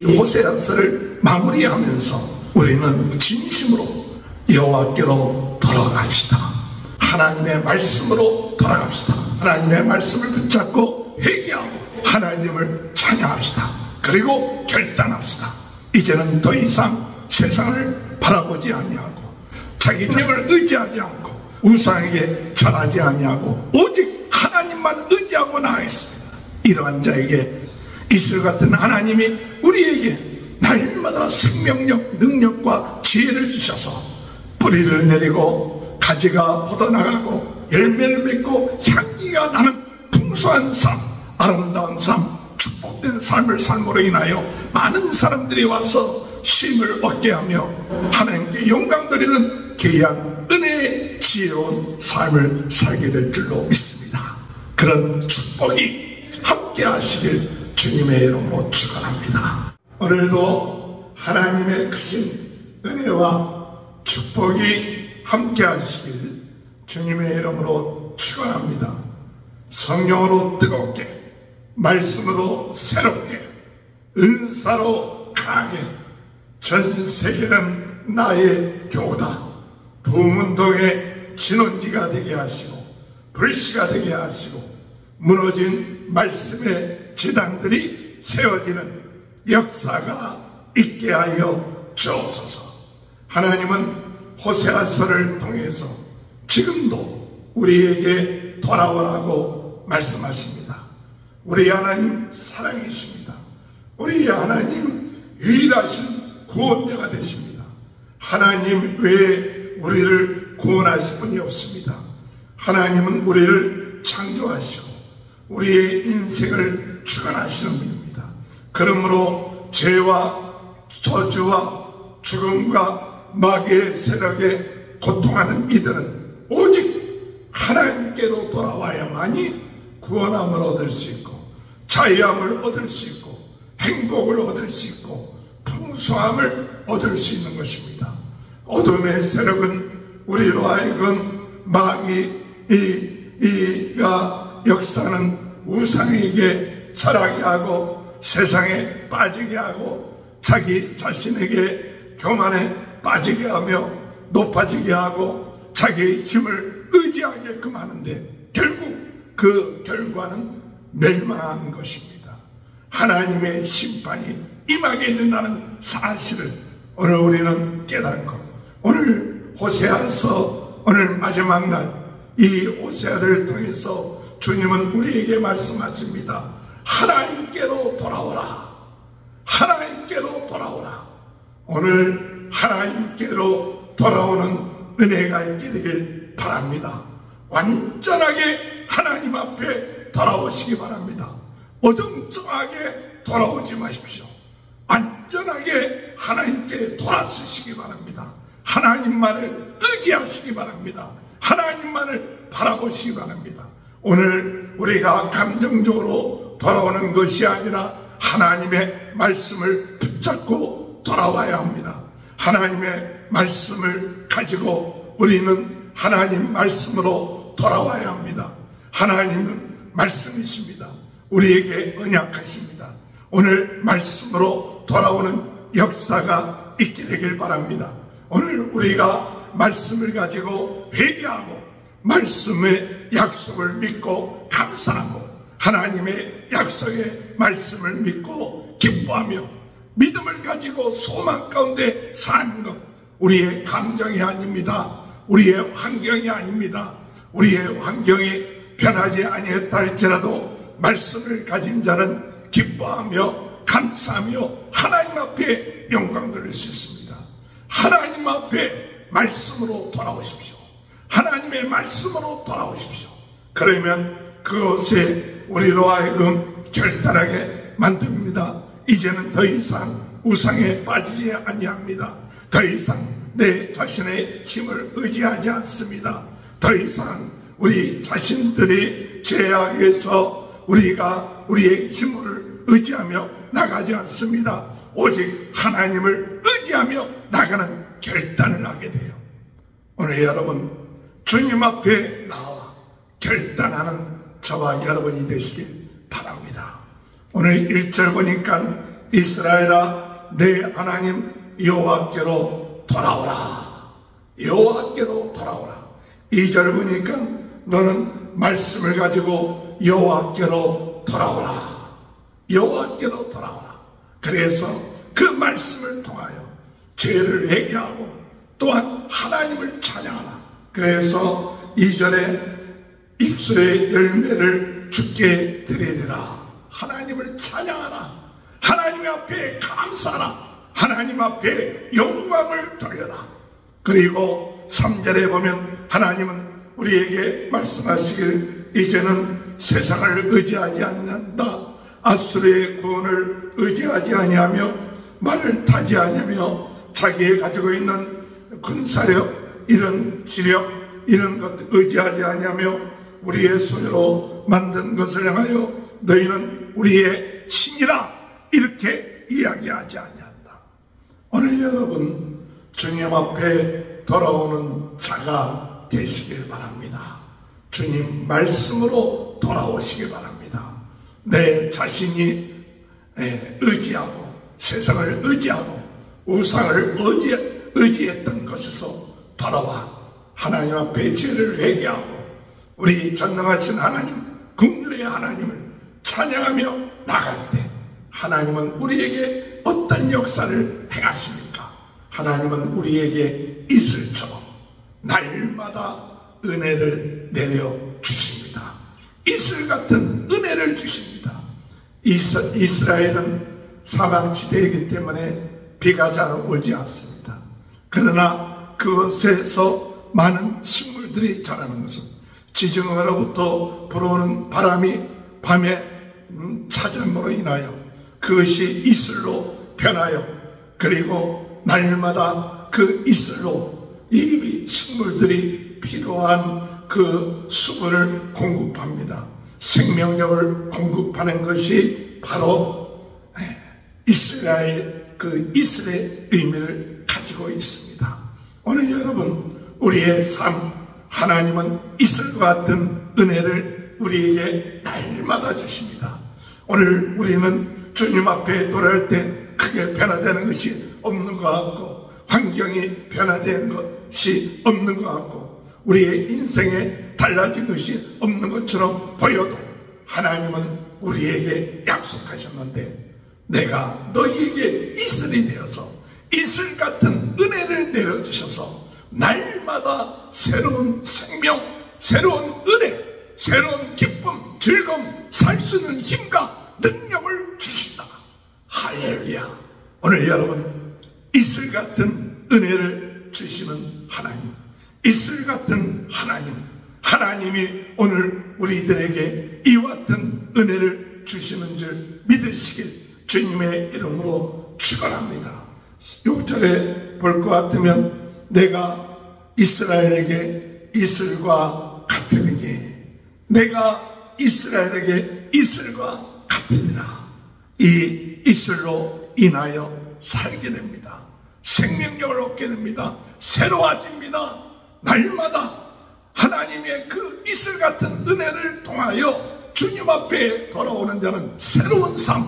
호세아서를 마무리하면서 우리는 진심으로 여호와께로 돌아갑시다. 하나님의 말씀으로 돌아갑시다. 하나님의 말씀을 붙잡고 회개하고 하나님을 찬양합시다. 그리고 결단합시다. 이제는 더 이상 세상을 바라보지 아니하고 자기 힘을 의지하지 않고 우상에게 절하지 아니하고 오직 하나님만 의지하고 나아가겠습니다. 이러한 자에게 이슬 같은 하나님이 우리에게 날마다 생명력, 능력과 지혜를 주셔서 뿌리를 내리고 가지가 뻗어나가고 열매를 맺고 향기가 나는 풍성한 삶, 아름다운 삶, 축복된 삶을 삶으로 인하여 많은 사람들이 와서 쉼을 얻게 하며 하나님께 영광 드리는 귀한 은혜의 지혜로운 삶을 살게 될 줄로 믿습니다. 그런 축복이 함께 하시길 주님의 이름으로 축원합니다. 오늘도 하나님의 크신 은혜와 축복이 함께 하시길 주님의 이름으로 축원합니다. 성령으로 뜨겁게, 말씀으로 새롭게, 은사로 강하게 전 세계는 나의 교다. 부문동의 진원지가 되게 하시고 불씨가 되게 하시고 무너진 말씀의 제단들이 세워지는 역사가 있게 하여 주옵소서. 하나님은 호세아서를 통해서 지금도 우리에게 돌아오라고 말씀하십니다. 우리 하나님 사랑이십니다. 우리 하나님 유일하신 구원자가 되십니다. 하나님 외에 우리를 구원하실 분이 없습니다. 하나님은 우리를 창조하시고 우리의 인생을 주관하시는 분입니다. 그러므로 죄와 저주와 죽음과 마귀의 세력에 고통하는 이들은 오직 하나님께로 돌아와야만이 구원함을 얻을 수 있고 자유함을 얻을 수 있고 행복을 얻을 수 있고 풍성함을 얻을 수 있는 것입니다. 어둠의 세력은 우리로 하여금 마귀가 역사는 우상에게 절하게 하고 세상에 빠지게 하고 자기 자신에게 교만에 빠지게 하며 높아지게 하고 자기의 힘을 의지하게끔 하는데 결국 그 결과는 멸망한 것입니다. 하나님의 심판이 임하게 된다는 사실을 오늘 우리는 깨닫고 오늘 호세아서 오늘 마지막 날 이 호세아를 통해서 주님은 우리에게 말씀하십니다. 하나님께로 돌아오라. 하나님께로 돌아오라. 오늘 하나님께로 돌아오는 은혜가 있게 되길 바랍니다. 완전하게 하나님 앞에 돌아오시기 바랍니다. 어정쩡하게 돌아오지 마십시오. 완전하게 하나님께 돌아서시기 바랍니다. 하나님만을 의지하시기 바랍니다. 하나님만을 바라보시기 바랍니다. 오늘 우리가 감정적으로 돌아오는 것이 아니라 하나님의 말씀을 붙잡고 돌아와야 합니다. 하나님의 말씀을 가지고 우리는 하나님 말씀으로 돌아와야 합니다. 하나님은 말씀이십니다. 우리에게 언약하십니다. 오늘 말씀으로 돌아오는 역사가 있게 되길 바랍니다. 오늘 우리가 말씀을 가지고 회개하고 말씀의 약속을 믿고 감사하고 하나님의 약속의 말씀을 믿고 기뻐하며 믿음을 가지고 소망 가운데 사는 것 우리의 감정이 아닙니다. 우리의 환경이 아닙니다. 우리의 환경이 변하지 아니했다 할지라도 말씀을 가진 자는 기뻐하며 감사하며 하나님 앞에 영광 돌릴 수 있습니다. 하나님 앞에 말씀으로 돌아오십시오. 하나님의 말씀으로 돌아오십시오. 그러면 그것에 우리로 하여금 결단하게 만듭니다. 이제는 더 이상 우상에 빠지지 아니합니다. 더 이상 내 자신의 힘을 의지하지 않습니다. 더 이상 우리 자신들이 죄악에서 우리가 우리의 힘을 의지하며 나가지 않습니다. 오직 하나님을 의지하며 나가는 결단을 하게 돼요. 오늘 여러분 주님 앞에 나와 결단하는 저와 여러분이 되시길 바랍니다. 오늘 1절 보니까 이스라엘아 내 하나님 여호와께로 돌아오라. 여호와께로 돌아오라. 2절 보니까 너는 말씀을 가지고 여호와께로 돌아오라. 여호와께로 돌아오라. 그래서 그 말씀을 통하여 죄를 회개하고 또한 하나님을 찬양하라. 그래서 2절에 입술의 열매를 주께 드리리라. 하나님을 찬양하라. 하나님 앞에 감사하라. 하나님 앞에 영광을 돌려라. 그리고 3절에 보면 하나님은 우리에게 말씀하시길 이제는 세상을 의지하지 않는다. 아수르의 구원을 의지하지 아니하며 말을 타지 아니하며 자기가 가지고 있는 군사력, 이런 지력, 이런 것 의지하지 아니하며 우리의 손으로 만든 것을 향하여 너희는 우리의 신이라 이렇게 이야기하지 아니한다. 오늘 여러분 주님 앞에 돌아오는 자가 되시길 바랍니다. 주님 말씀으로 돌아오시길 바랍니다. 내 자신이 의지하고 세상을 의지하고 우상을 의지했던 것에서 돌아와 하나님 앞에 죄를 회개하고 우리 전능하신 하나님, 긍휼의 하나님을 찬양하며 나갈 때 하나님은 우리에게 어떤 역사를 행하십니까? 하나님은 우리에게 이슬처럼 날마다 은혜를 내려주십니다. 이슬 같은 은혜를 주십니다. 이스라엘은 사방지대이기 때문에 비가 잘 오지 않습니다. 그러나 그곳에서 많은 식물들이 자라는 것은 지중해로부터 불어오는 바람이 밤에 차짐으로 인하여 그것이 이슬로 변하여 그리고 날마다 그 이슬로 이 식물들이 필요한 그 수분을 공급합니다. 생명력을 공급하는 것이 바로 이스라엘 그 이슬의 의미를 가지고 있습니다. 오늘 여러분 우리의 삶 하나님은 이슬과 같은 은혜를 우리에게 날마다 주십니다. 오늘 우리는 주님 앞에 돌아올 때 크게 변화되는 것이 없는 것 같고 환경이 변화되는 것이 없는 것 같고 우리의 인생에 달라진 것이 없는 것처럼 보여도 하나님은 우리에게 약속하셨는데 내가 너희에게 이슬이 되어서 이슬 같은 은혜를 내려주셔서 날마다 새로운 생명, 새로운 은혜, 새로운 기쁨, 즐거움, 살 수 있는 힘과 능력을 주신다. 할렐루야. 오늘 여러분 이슬 같은 은혜를 주시는 하나님, 이슬 같은 하나님, 하나님이 오늘 우리들에게 이와 같은 은혜를 주시는 줄 믿으시길 주님의 이름으로 축원합니다. 6절에 볼 것 같으면 내가 이스라엘에게 이슬과 같으니 내가 이스라엘에게 이슬과 같으니라. 이 이슬로 인하여 살게 됩니다. 생명력을 얻게 됩니다. 새로워집니다. 날마다 하나님의 그 이슬 같은 은혜를 통하여 주님 앞에 돌아오는 자는 새로운 삶,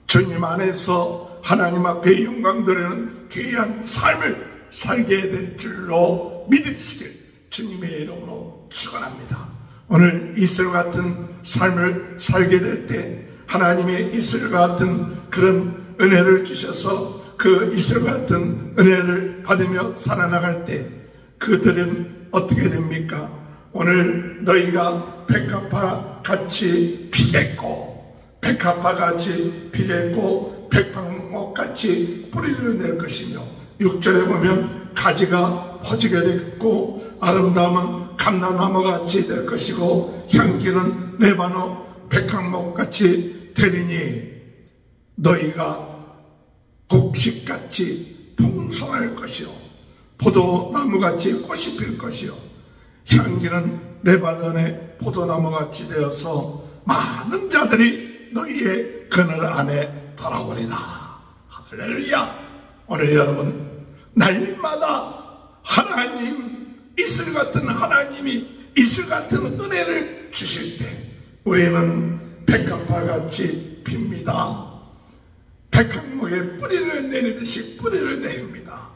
주님 안에서 하나님 앞에 영광 드리는 귀한 삶을 살게 될 줄로 믿으시길 주님의 이름으로 축원합니다. 오늘 이슬 같은 삶을 살게 될 때 하나님의 이슬 같은 그런 은혜를 주셔서 그 이슬 같은 은혜를 받으며 살아나갈 때 그들은 어떻게 됩니까? 오늘 너희가 백합화 같이 피겠고 백합화 같이 피겠고 백방목 같이 뿌리를 낼 것이며 6절에 보면 가지가 퍼지게 되겠고 아름다움은 감람나무 같이 될 것이고 향기는 레바논 백향목 같이 되리니 너희가 곡식같이 풍성할 것이요 포도나무같이 꽃이 필 것이요 향기는 레바논의 포도나무같이 되어서 많은 자들이 너희의 그늘 안에 돌아오리라. 할렐루야. 오늘 여러분 날마다 하나님 이슬 같은 하나님이 이슬 같은 은혜를 주실 때 우리는 백합화같이 핍니다. 백향목에 뿌리를 내리듯이 뿌리를 내립니다.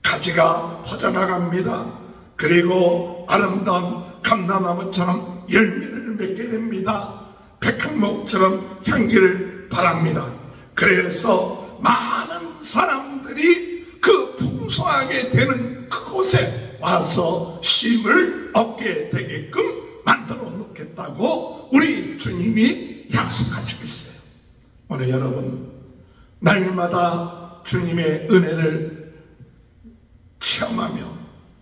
가지가 퍼져나갑니다. 그리고 아름다운 감람나무처럼 열매를 맺게 됩니다. 백향목처럼 향기를 바랍니다. 그래서 많은 사람들이 그 풍성하게 되는 그곳에 와서 쉼을 얻게 되게끔 만들어 놓겠다고 우리 주님이 약속하시고 있어요. 오늘 여러분, 날마다 주님의 은혜를 체험하며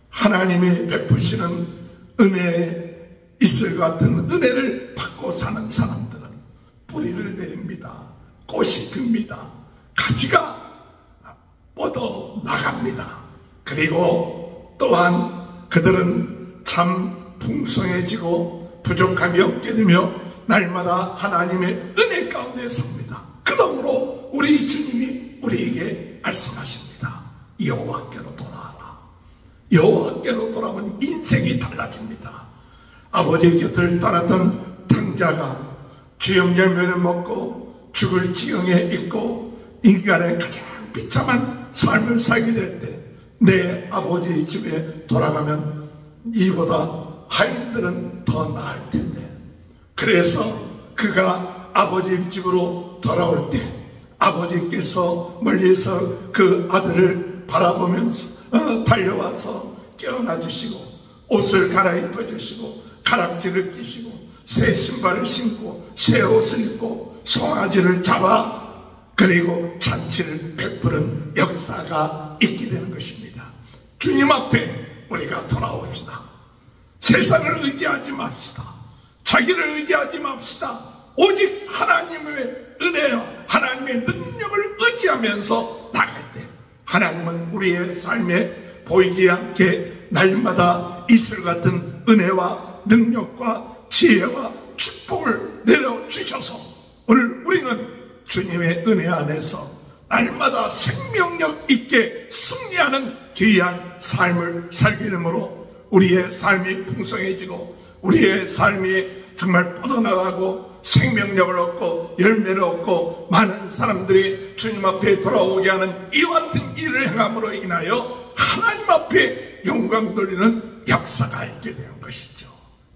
하나님이 베푸시는 은혜에 있을 것 같은 은혜를 받고 사는 사람들은 뿌리를 내립니다. 꽃이 핍니다. 가지가 뻗어 나갑니다. 그리고 또한 그들은 참 풍성해지고 부족함이 없게 되며 날마다 하나님의 은혜 가운데 삽니다. 그러므로 우리 주님이 우리에게 말씀하십니다. 여호와께로 돌아와라. 여호와께로 돌아오면 인생이 달라집니다. 아버지의 곁을 떠났던 탕자가 주영 열매를 먹고 죽을 지경에 있고 인간의 가장 비참한 삶을 살게 될 때 내 아버지 집에 돌아가면 이보다 하인들은 더 나을 텐데, 그래서 그가 아버지 집으로 돌아올 때 아버지께서 멀리서 그 아들을 바라보면서 달려와서 깨어나 주시고 옷을 갈아입혀 주시고 가락지를 끼시고 새 신발을 신고 새 옷을 입고 송아지를 잡아 그리고 잔치를 베푸는 역사가 있게 되는 것입니다. 주님 앞에 우리가 돌아옵시다. 세상을 의지하지 맙시다. 자기를 의지하지 맙시다. 오직 하나님의 은혜와 하나님의 능력을 의지하면서 나갈 때 하나님은 우리의 삶에 보이지 않게 날마다 이슬 같은 은혜와 능력과 지혜와 축복을 내려주셔서 오늘 우리는 주님의 은혜 안에서 날마다 생명력 있게 승리하는 귀한 삶을 살게 되므로 우리의 삶이 풍성해지고 우리의 삶이 정말 뻗어나가고 생명력을 얻고 열매를 얻고 많은 사람들이 주님 앞에 돌아오게 하는 이와 같은 일을 행함으로 인하여 하나님 앞에 영광 돌리는 역사가 있게 되는 것이죠.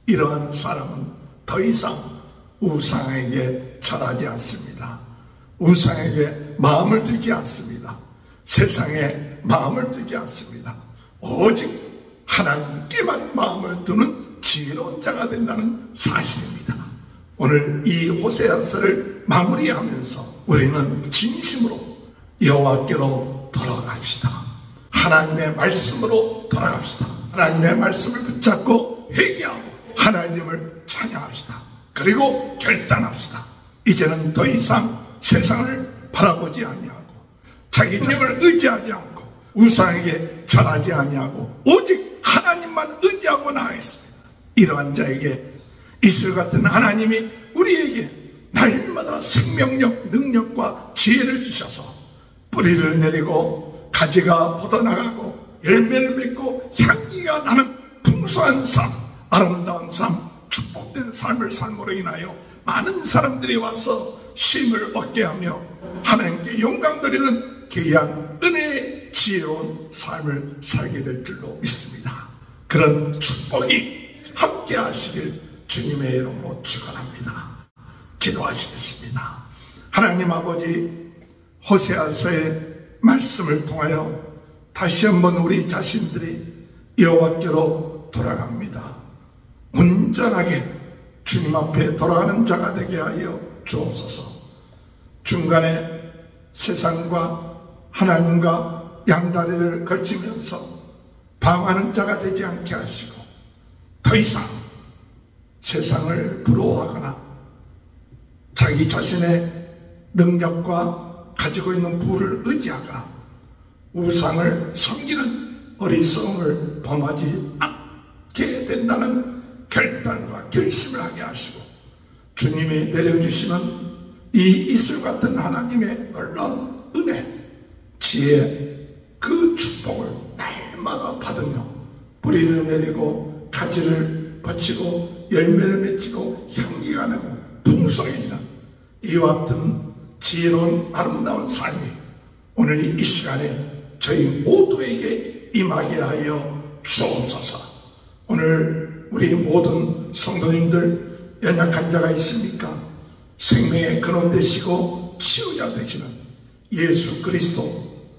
이러한 사람은 더 이상 우상에게 절하지 않습니다. 우상에게 마음을 두지 않습니다. 세상에 마음을 두지 않습니다. 오직 하나님께만 마음을 두는 지혜로운 자가 된다는 사실입니다. 오늘 이 호세아서를 마무리하면서 우리는 진심으로 여호와께로 돌아갑시다. 하나님의 말씀으로 돌아갑시다. 하나님의 말씀을 붙잡고 회개하고 하나님을 찬양합시다. 그리고 결단합시다. 이제는 더 이상 세상을 바라보지 아니하고 자기 힘을 의지하지 않고 우상에게 절하지 아니하고 오직 하나님만 의지하고 나아가겠습니다. 이러한 자에게 이슬 같은 하나님이 우리에게 날마다 생명력, 능력과 지혜를 주셔서 뿌리를 내리고 가지가 뻗어나가고 열매를 맺고 향기가 나는 풍성한 삶, 아름다운 삶, 축복된 삶을 삶으로 인하여 많은 사람들이 와서 쉼을 얻게 하며 하나님께 영광 드리는 귀한 은혜의 지혜로운 삶을 살게 될 줄로 믿습니다. 그런 축복이 함께 하시길 주님의 이름으로 축원합니다. 기도하시겠습니다. 하나님 아버지, 호세아서의 말씀을 통하여 다시 한번 우리 자신들이 여호와께로 돌아갑니다. 온전하게 주님 앞에 돌아가는 자가 되게 하여 주옵소서. 중간에 세상과 하나님과 양다리를 걸치면서 방황하는 자가 되지 않게 하시고 더 이상 세상을 부러워하거나 자기 자신의 능력과 가지고 있는 부를 의지하거나 우상을 섬기는 어리석음을 범하지 않게 된다는 결단과 결심을 하게 하시고 주님이 내려주시는 이 이슬 같은 하나님의 놀라운 은혜, 지혜, 그 축복을 날마다 받으며 뿌리를 내리고 가지를 받치고 열매를 맺히고 향기가 나고 풍성해지는 이와 같은 지혜로운 아름다운 삶이 오늘 이 시간에 저희 모두에게 임하게 하여 주옵소서. 오늘 우리 모든 성도님들 연약한 자가 있습니까? 생명의 근원 되시고 치유자 되시는 예수 그리스도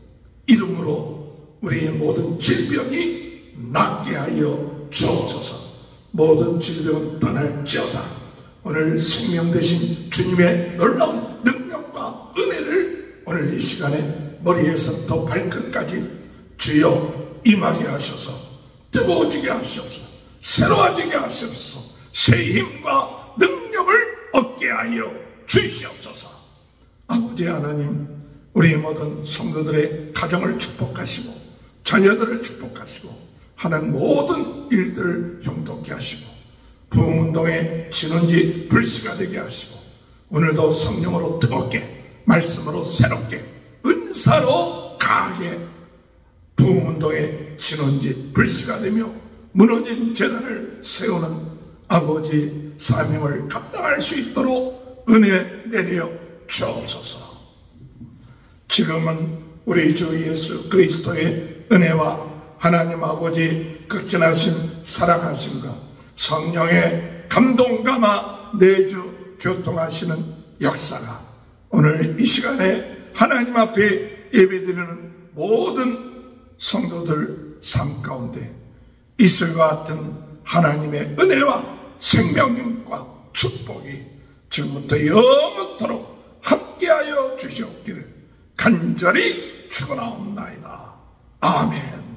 이름으로 우리의 모든 질병이 낫게 하여 주옵소서. 모든 질병은 떠날지어다. 오늘 생명 되신 주님의 놀라운 능력과 은혜를 오늘 이 시간에 머리에서부터 발끝까지 주여 임하게 하셔서 뜨거워지게 하시옵소서. 새로워지게 하시옵소서. 새 힘과 능력을 얻게 하여 주시옵소서. 아버지 하나님, 우리 모든 성도들의 가정을 축복하시고 자녀들을 축복하시고 하는 모든 일들을 형통케 하시고 부흥운동의 진원지 불씨가 되게 하시고 오늘도 성령으로 뜨겁게 말씀으로 새롭게 은사로 강하게 부흥운동의 진원지 불씨가 되며 무너진 재단을 세우는 아버지 사명을 감당할 수 있도록 은혜 내려 주옵소서. 지금은 우리 주 예수 그리스도의 은혜와 하나님 아버지 극진하신 사랑하심과 성령의 감동감화 내주 교통하시는 역사가 오늘 이 시간에 하나님 앞에 예배드리는 모든 성도들 삶 가운데 있을 것 같은 하나님의 은혜와 생명력과 축복이 지금부터 영원토록 함께하여 주시옵기를 간절히 축원하옵나이다. 아멘.